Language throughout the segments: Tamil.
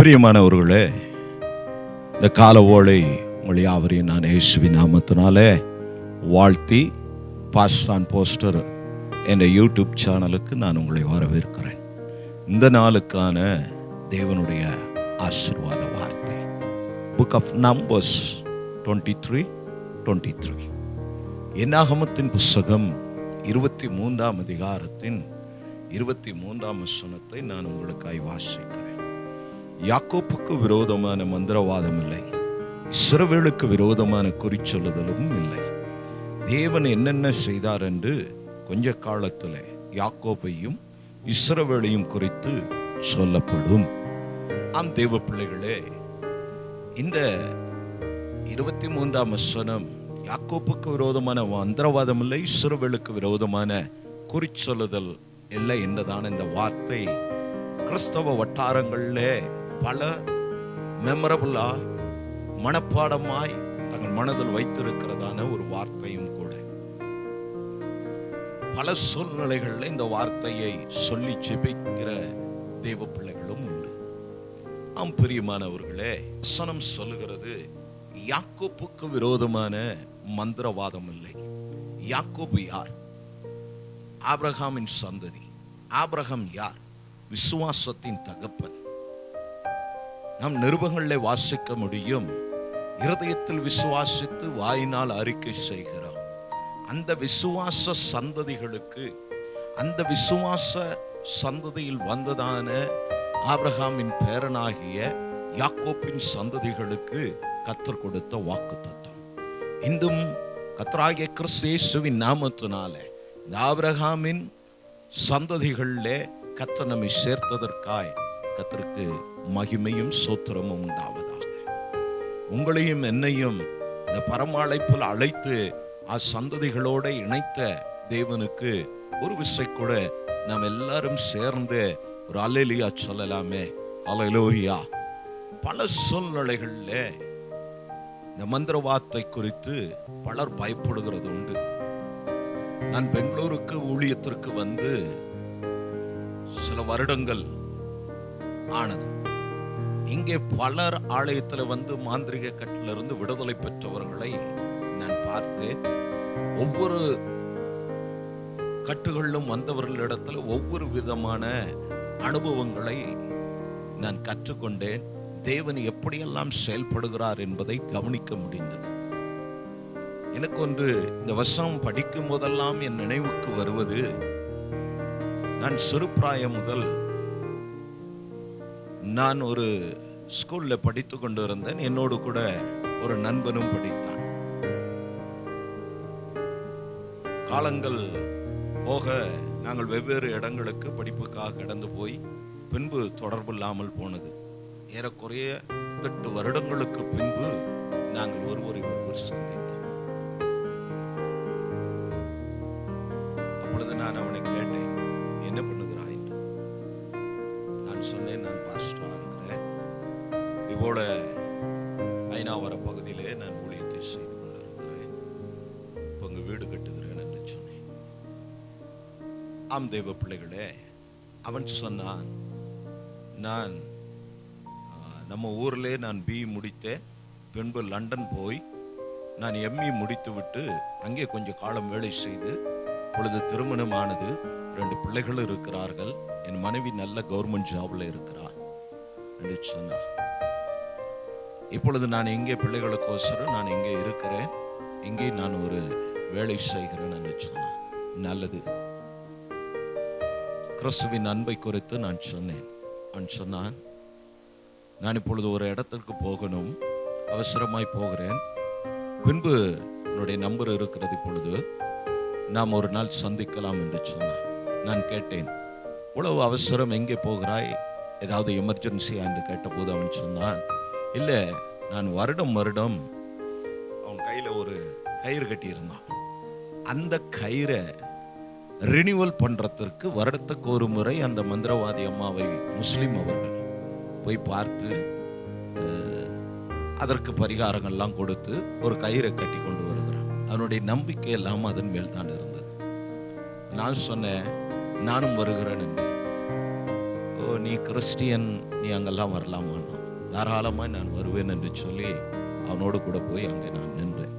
பிரியமானவர்களே, இந்த கால ஓலை உங்கள் யாவரையும் நான் இயேசுவின் நாமத்தினாலே வாழ்த்தி பாஸ்டர் போஸ்டர் என்ற யூடியூப் சேனலுக்கு நான் உங்களை வரவேற்கிறேன். இந்த நாளுக்கான தேவனுடைய ஆசீர்வாத வார்த்தை புக் ஆஃப் நம்பர்ஸ் 23:23. என்னாகமத்தின் புஸ்தகம் 23ஆம் அதிகாரத்தின் 23ஆம் வசனத்தை நான் உங்களுக்காய் வாசிக்கிறேன். யாக்கோப்புக்கு விரோதமான மந்திரவாதம் இல்லை, இஸ்ரவேலுக்கு விரோதமான குறிச்சொல்லுதலும் இல்லை. தேவன் என்னென்ன செய்தார் என்று கொஞ்ச காலத்தில் யாக்கோப்பையும் இஸ்ரவேலையும் குறித்து சொல்லப்படும். ஆம் தேவ பிள்ளைகளே, இந்த 23ஆம் வசனம் யாக்கோப்புக்கு விரோதமான மந்திரவாதம் இல்லை, இஸ்ரவேலுக்கு விரோதமான குறிச்சொல்லுதல் இல்லை என்றதான இந்த வார்த்தை கிறிஸ்தவ வட்டாரங்களிலே பல மெமரபுளா மனப்பாடமாய் தங்கள் மனதில் வைத்திருக்கிறதான ஒரு வார்த்தையும் கூட. பல சூழ்நிலைகளில் இந்த வார்த்தையை சொல்லி ஜெபிக்கிற தேவ பிள்ளைகளும் உண்டு. ஆம் பிரியமானவர்களே, வசனம் சொல்லுகிறது யாக்கோப்புக்கு விரோதமான மந்திரவாதம் இல்லை. யாக்கோபு யார்? ஆபிரகாமின் சந்ததி. ஆபிரகாம் யார்? விசுவாசத்தின் தகப்பன். நாம் நிருபங்களில் வாசிக்க முடியும், இருதயத்தில் விசுவாசித்து வாயினால் அறிக்கை செய்கிறோம். அந்த விசுவாச சந்ததிகளுக்கு, அந்த விசுவாச சந்ததியில் வந்ததான ஆபிரகாமின் பேரனாகிய யாக்கோப்பின் சந்ததிகளுக்கு கர்த்தர் கொடுத்த வாக்குத்தத்தம் இன்றும் கர்த்தராகிய கிறிஸ்து இயேசுவின் நாமத்தினாலே இந்த ஆபிரகாமின் சந்ததிகளிலே கர்த்தர் நம்மை சேர்த்ததற்காய் கர்த்தருக்கு மகிமையும் சோத்திரமும் உண்டாவதாக. உங்களையும் என்னையும் இந்த பரமழைப்பில் அழைத்து சந்ததிகளோடு இணைத்த தேவனுக்கு ஒரு விசை கூட நாம் எல்லாரும் சேர்ந்து ஒரு அல்லேலூயா சொல்லலாமே. அல்லேலூயா. பல சூழ்நிலைகளில் இந்த மந்திரவாதத்தை குறித்து பலர் பயப்படுகிறது உண்டு. நான் பெங்களூருக்கு ஊழியத்திற்கு வந்து சில வருடங்கள் ஆனது. இங்கே பலர் ஆலயத்தில் வந்து மாந்திரிக கட்டிலிருந்து விடுதலை பெற்றவர்களை நான் பார்த்து, ஒவ்வொரு கட்டுகளிலும் வந்தவர்களிடத்தில் ஒவ்வொரு விதமான அனுபவங்களை நான் கற்றுக்கொண்டேன். தேவன் எப்படியெல்லாம் செயல்படுகிறார் என்பதை கவனிக்க முடிந்தது. எனக்கு ஒன்று, இந்த வசனம் படிக்கும் போதெல்லாம் என் நினைவுக்கு வருவது, நான் சிறுபிராயம் முதல் நான் ஒரு ஸ்கூல்ல படித்து கொண்டு இருந்தேன். என்னோடு கூட ஒரு நண்பனும் படித்தான். காலங்கள் போக நாங்கள் வெவ்வேறு இடங்களுக்கு படிப்புக்காக கடந்து போய் பின்பு தொடர்பு இல்லாமல் போனது. ஏறக்குறைய 8 வருடங்களுக்கு பின்பு நாங்கள் ஒருவரை சந்தித்தோம். அப்பொழுது நான் அவனை கேட்டேன், என்ன பண்ணுகிறாய் என்று. நான் சொன்னேன், நான் பாஸ்டரா இருக்கிறேன், இதுபோல ஐநாவர பகுதியிலே நான் ஊழியத்தை செய்து கொண்டிருக்கிறேன், இப்போ உங்க வீடு கட்டுகிறேன் என்று சொன்னேன். ஆம் தேவ பிள்ளைகளே, அவன் சொன்னான், நான் நம்ம ஊர்லே நான் BE முடித்தேன், பின்பு லண்டன் போய் நான் ME முடித்து விட்டு அங்கே கொஞ்சம் காலம் வேலை செய்து பொழுது திருமணமானது, 2 பிள்ளைகள் இருக்கிறார்கள், என் மனைவி நல்ல கவர்மெண்ட் ஜாப்ல இருக்கிறார் என்று சொன்னார். இப்பொழுது நான் எங்கே பிள்ளைகளுக்கோசரம் நான் இங்கே இருக்கிறேன், இங்கே நான் ஒரு வேலை செய்கிறேன் என்று சொன்னார். நல்லது. கிறிஸ்துவின் அன்பை குறித்து நான் சொன்னேன். அவன் சொன்னான், நான் இப்பொழுது ஒரு இடத்திற்கு போகணும், அவசரமாய் போகிறேன், பின்பு என்னுடைய நம்பர் இருக்கிறது, இப்பொழுது நாம் ஒரு நாள் சந்திக்கலாம் என்று சொன்னான். நான் கேட்டேன், இவ்வளவு அவசரம், எங்கே போகிறாய், ஏதாவது எமர்ஜென்சியா என்று கேட்டபோது அவன் சொன்னான், இல்லை, நான் வருடம் அவன் கையில் ஒரு கயிறு கட்டியிருந்தான், அந்த கயிறை ரினிவல் பண்றதற்கு வருடத்துக்கு ஒரு முறை அந்த மந்திரவாதி அம்மாவை, முஸ்லிம் அவர்கள் போய் பார்த்து அதற்கு பரிகாரங்கள்லாம் கொடுத்து ஒரு கயிறை கட்டி கொண்டு வருகிறான். அவனுடைய நம்பிக்கை எல்லாம் அதன் மேல் தான் இருந்தது. நான் சொன்னேன், நானும் வருகிறேன் என்று. ஓ நீ கிறிஸ்டியன், நீ அங்கெல்லாம் வரலாமான்னா, தாராளமாக நான் வருவேன் என்று சொல்லி அவனோடு கூட போய் அங்கே நான் நின்றேன்.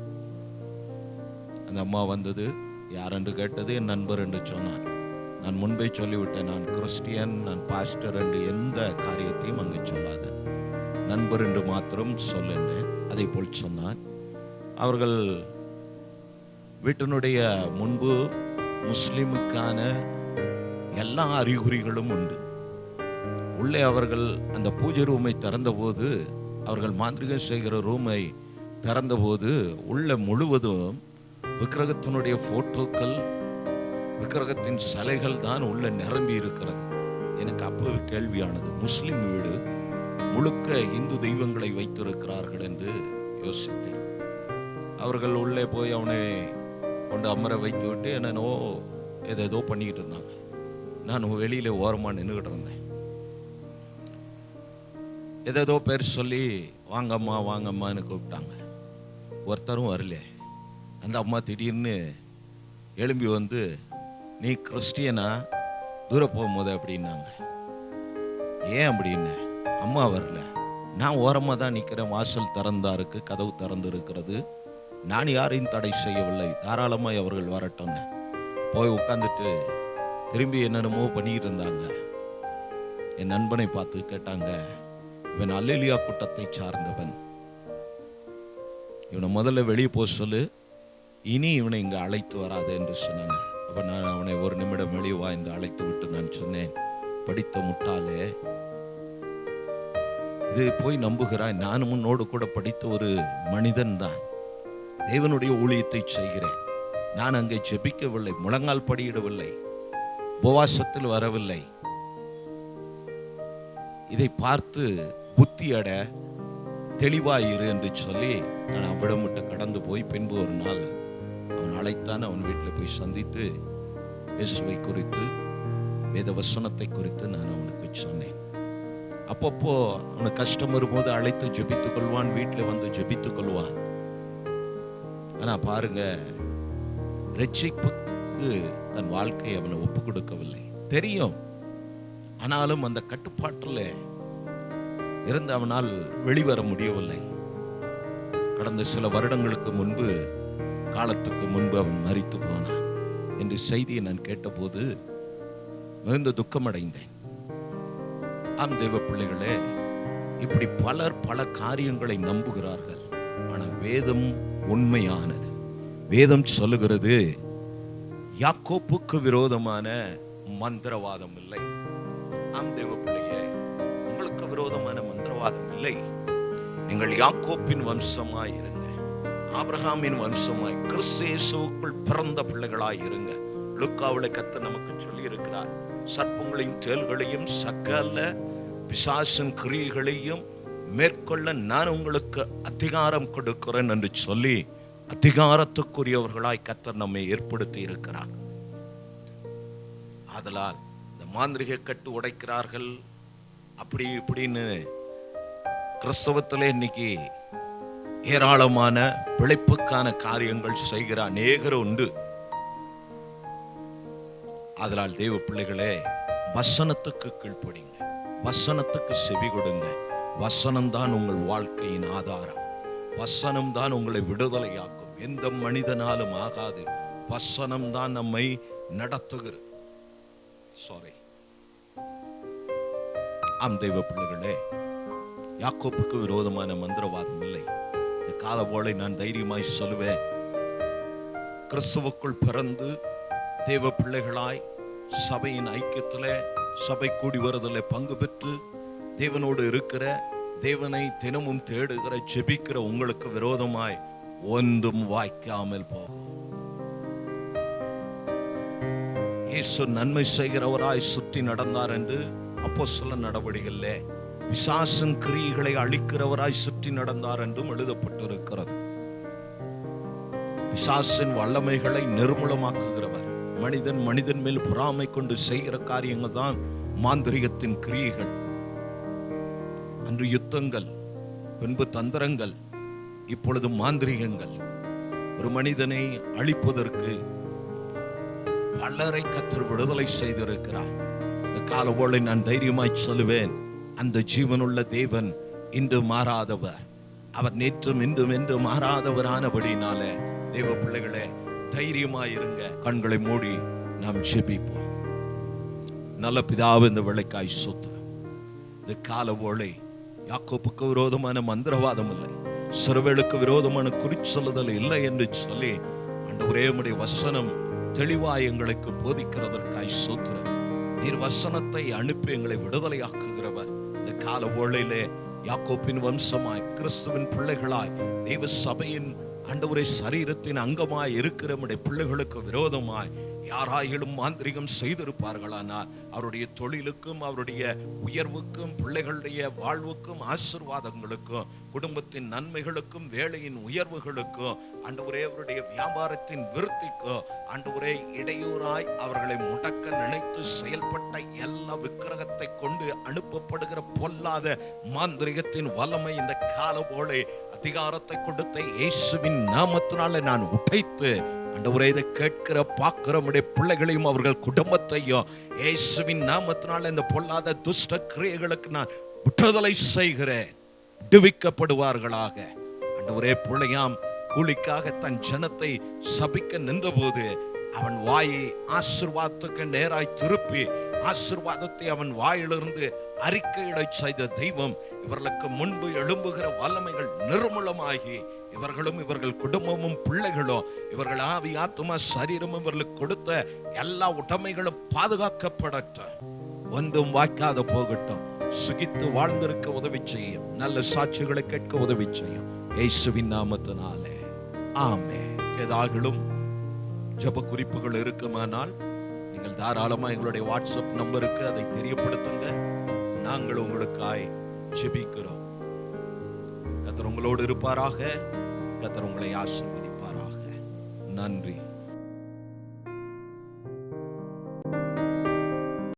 அந்த அம்மா வந்தது, யார் என்று கேட்டது, என் நண்பர் என்று சொன்னார். நான் முன்பே சொல்லிவிட்டேன், நான் கிறிஸ்டியன், நான் பாஸ்டர் என்று எந்த காரியத்தையும் அங்கே சொல்லாத, நண்பர் என்று மாத்திரம் சொல்லுன்றேன். அதை போல் சொன்னான். அவர்கள் வீட்டினுடைய முன்பு முஸ்லிமுக்கான எல்லா அறிகுறிகளும் உண்டு. உள்ளே அவர்கள் அந்த பூஜை ரூமை திறந்தபோது, அவர்கள் மாந்திரிகம் செய்கிற ரூமை திறந்தபோது உள்ள முழுவதும் விக்கிரகத்தினுடைய போட்டோக்கள், விக்கிரகத்தின் சிலைகள் தான் உள்ள நிரம்பி இருக்கிறது. எனக்கு அப்போ கேள்வியானது, முஸ்லிம் வீடு முழுக்க இந்து தெய்வங்களை வைத்திருக்கிறார்கள் என்று யோசித்தேன். அவர்கள் உள்ளே போய் அவனை கொண்டு அமர வைத்து விட்டு என்னென்னோ ஏதேதோ பண்ணிக்கிட்டு இருந்தாங்க. நான் வெளியில ஓரமாக நின்றுகிட்டு இருந்தேன். ஏதேதோ பேர் சொல்லி வாங்கம்மா வாங்கம்மான்னு கூப்பிட்டாங்க. ஒருத்தரும் வரல. அந்த அம்மா திடீர்னு எழும்பி வந்து, நீ கிறிஸ்டியனா, தூர போகும்போது அப்படின்னாங்க. ஏன் அப்படின்னு, அம்மா வரல, நான் ஓரமாக தான் நிற்கிறேன், வாசல் திறந்தா இருக்கு, கதவு திறந்து இருக்கிறது, நான் யாரையும் தடை செய்யவில்லை, தாராளமாக அவர்கள் வரட்டும்னு போய் உட்காந்துட்டு திரும்பி என்னென்னமோ பண்ணிக்கிட்டு இருந்தாங்க. என் நண்பனை பார்த்து கேட்டாங்க, இவன் அல்லேலியா கூட்டத்தை சார்ந்தவன், இவனை முதல்ல வெளியே போக சொல்லு, இனி இவனை இங்கே அழைத்து வராது என்று சொன்னாங்க. அப்போ நான் அவனை ஒரு நிமிடம் வெளியே வா என்று அழைத்து விட்டு நான் சொன்னேன், படித்த முட்டாளே, இது போய் நம்புகிறாய், நானும் உன்னோடு கூட படித்த ஒரு மனிதன் தான், தேவனுடைய ஊழியத்தை செய்கிறேன், நான் அங்கே ஜெபிக்கவில்லை, முழங்கால் படியிடவில்லை, உபவாசத்தில் வரவில்லை, இதை பார்த்து புத்தியட தெளிவாயிரு என்று சொல்லி நான் அவ்விடம் விட்டு கடந்து போய் பின்பு ஒரு நாள் அவன் அழைத்தான். அவன் வீட்டில் போய் சந்தித்து இயேசுவை குறித்து, வேத வசனத்தை குறித்து நான் அவனுக்கு சொன்னேன். அப்பப்போ அவனுக்கு கஷ்டம் வரும்போது அழைத்து ஜெபித்துக் கொள்வான், வீட்டில் வந்து ஜெபித்துக் கொள்வான். ஆனா பாருங்க, ரட்சிப்புக்கு தன் வாழ்க்கையை அவனை ஒப்பு கொடுக்கவில்லை. தெரியும், ஆனாலும் அந்த கட்டுப்பாட்டில் இருந்து அவனால் வெளிவர முடியவில்லை. கடந்த சில வருடங்களுக்கு முன்பு, காலத்துக்கு முன்பு அவன் மரித்து போனான் என்று செய்தியை நான் கேட்டபோது மிகுந்த துக்கமடைந்தேன். ஆம் தேவ பிள்ளைகளே, இப்படி பலர் பல காரியங்களை நம்புகிறார்கள். ஆனால் வேதம் உண்மையானது. வேதம் சொல்லுகிறது, யாக்கோப்புக்கு விரோதமான மந்திரவாதம் இல்லை. ஆம் தேவ பிள்ளையே, உங்களுக்கு விரோதமான மந்திரவாதம் இல்லை. நீங்கள் யாக்கோப்பின் வம்சமாய் இருங்க, ஆபிரகாமின் வம்சமாய் கிறிஸ்து இயேசுவுக்குள் பிறந்த பிள்ளைகளாய் இருங்க. லூக்காவிலே கர்த்தர் நமக்கு சொல்லி இருக்கிறார், சர்ப்பங்களையும் தேள்களையும் சகல பிசாசின் கிரியைகளையும் மேற்கொள்ள நான் உங்களுக்கு அதிகாரம் கொடுக்கிறேன் என்று சொல்லி அதிகாரத்துக்குரியவர்களாய் கர்த்தர் நம்மை ஏற்படுத்தி இருக்கிறார். ஆதலால் இந்த மாந்திரிக கட்டு உடைக்கிறார்கள் அப்படி இப்படின்னு கிறிஸ்தவத்திலே இன்னைக்கு ஏராளமான பிழைப்புக்கான காரியங்கள் செய்கிற அநேகர் உண்டு. அதனால் தேவ பிள்ளைகளே, வசனத்துக்கு கீழ்ப்படிங்க, வசனத்துக்கு செவி கொடுங்க. வசனம்தான் உங்கள் வாழ்க்கையின் ஆதாரம். வசனம் தான் உங்களை விடுதலையாக்கும். எந்த மனிதனாலும் ஆகாது. வசனம் தான் நம்மை நடத்துகிறது. ஆம் தேவ பிள்ளைகளே, யாக்கோப்புக்கு விரோதமான மந்திரவாதம் இல்லை. இந்த காலவோளை நான் தைரியமாய் சொல்லுவேன், கிறிஸ்துவுக்குள் பிறந்து தேவ பிள்ளைகளாய் சபையின் ஐக்கியத்திலே, சபை கூடி வருதலே பங்கு பெற்று தேவனோடு இருக்கிற, தேவனை தினமும் தேடுகிற, ஜெபிக்கிற உங்களுக்கு விரோதமாய் ஒன்றும் வாய்க்காமல் போகும். இயேசு நன்மை செய்கிறவராய் சுற்றி நடந்தார் என்று அப்போஸ்தலர் நடவடிக்கையிலே பிசாசின் கிரியைகளை அழிக்கிறவராய் சுற்றி நடந்தார் என்றும் எழுதப்பட்டிருக்கிறது. பிசாசின் வல்லமைகளை நிர்மூலமாக்குகிறவர். மனிதன் மேல் பொறாமை கொண்டு செய்கிற காரியங்கள் தான் மாந்திரிகத்தின் கிரியைகள். அன்று யுத்தங்கள், பின்பு தந்திரங்கள், இப்பொழுது மாந்திரிகங்கள். ஒரு மனிதனை அழிப்பதற்கு பலரை கர்த்தர் விடுதலை செய்திருக்கிறார். இந்த காலவோளை நான் தைரியமாய் சொல்லுவேன், அந்த ஜீவனுள்ள தேவன் இன்று மாறாதவர். அவர் நேற்றும் இன்றும் என்று மாறாதவரானபடினால தேவ பிள்ளைகளே தைரியமாயிருங்க. கண்களை மூடி நாம் ஜெபிப்போம். நல்ல பிதாவே, இந்த வேளைக்காய் ஸ்தோத்திரம். இந்த காலவோளை யாக்கோப்புக்கு விரோதமான மந்திரவாதம் இல்லை, சிறுவேளுக்கு விரோதமான குறிச்சொல்லுதல் இல்லை என்று சொல்லி ஆண்டவரே உம்முடைய வசனம் தெளிவாய் எங்களுக்கு போதிக்கிறதற்காய் ஸ்தோத்திரம். நீர் வசனத்தை அனுப்பி எங்களை விடுதலையாக்குகிறவர். இந்த காலவோளையிலே யாக்கோப்பின் வம்சமாய் கிறிஸ்துவின் பிள்ளைகளாய் தேவ சபையின் ஆண்டவரே சரீரத்தின் அங்கமாய் இருக்கிற நம்முடைய பிள்ளைகளுக்கு விரோதமாய் யாராயிலும் மாந்திரிகம் செய்திருப்பார்களானால் அவருடைய தொழிலுக்கும் அவருடைய உயர்வுக்கும் பிள்ளைகளுடைய வாழ்வுக்கும் ஆசீர்வாதங்களுக்கும் குடும்பத்தின் நன்மைகளுக்கும் வேலையின் உயர்வுகளுக்கும் ஆண்டவரே அவருடைய வியாபாரத்தின் விருத்திக்கும் ஆண்டவரே இடையூறாய் அவர்களை முடக்க நினைத்து செயல்பட்ட எல்லா விக்கிரகத்தை கொண்டு அனுப்பப்படுகிற பொல்லாத மாந்திரிகத்தின் வல்லமை இந்த காலவோளை அதிகாரத்தை கொடுத்த இயேசுவின் நாமத்தினால நான் உடைத்து ஆண்டவரே இதை கேட்கிற பார்க்கிற நம்முடைய பிள்ளைகளையும் அவர்கள் குடும்பத்தையும் இயேசுவின் நாமத்தினால இந்த பொல்லாத துஷ்ட கிரியைகளுக்கு நான் விடுதலை செய்கிறேன். விடுவிக்கப்படுவார்களாக. ஆண்டவரே பிள்ளையாம் கூலிக்காக தன் ஜனத்தை சபிக்க நின்றபோது அவன் வாயை ஆசீர்வாதத்துக்கு நேராய் திருப்பி ஆசீர்வாதத்தை அவன் வாயிலிருந்து அறிக்கையிட செய்த தெய்வம் இவர்களுக்கு முன்பு எழும்புகிற வல்லமைகள் நிர்மூலமாகி இவர்களும் இவர்கள் குடும்பமும் பிள்ளைகளும் இவர்கள் ஆவி ஆத்துமா சரீரமும் இவர்களுக்கு கொடுத்த எல்லா உடைமைகளும் பாதுகாக்கப்படட்டும். ஒன்றும் வாய்க்காத போகட்டும். சுகித்து வாழ்ந்திருக்க உதவி செய்யும். நல்ல சாட்சிகளை கேட்க உதவி செய்யும். இயேசுவின் நாமத்தினாலே ஆமென். ஏதாகிலும் ஜெப குறிப்புகள் இருக்குமானால் நீங்கள் தாராளமா எங்களுடைய வாட்ஸ்அப் நம்பருக்கு அதை தெரியப்படுத்துங்க. நாங்கள் உங்களுக்காய் ஜெபிக்கிறோம். கர்த்தர் உங்களோடு இருப்பாராக. கர்த்தர் உங்களை ஆசீர்வதிப்பாராக. நன்றி.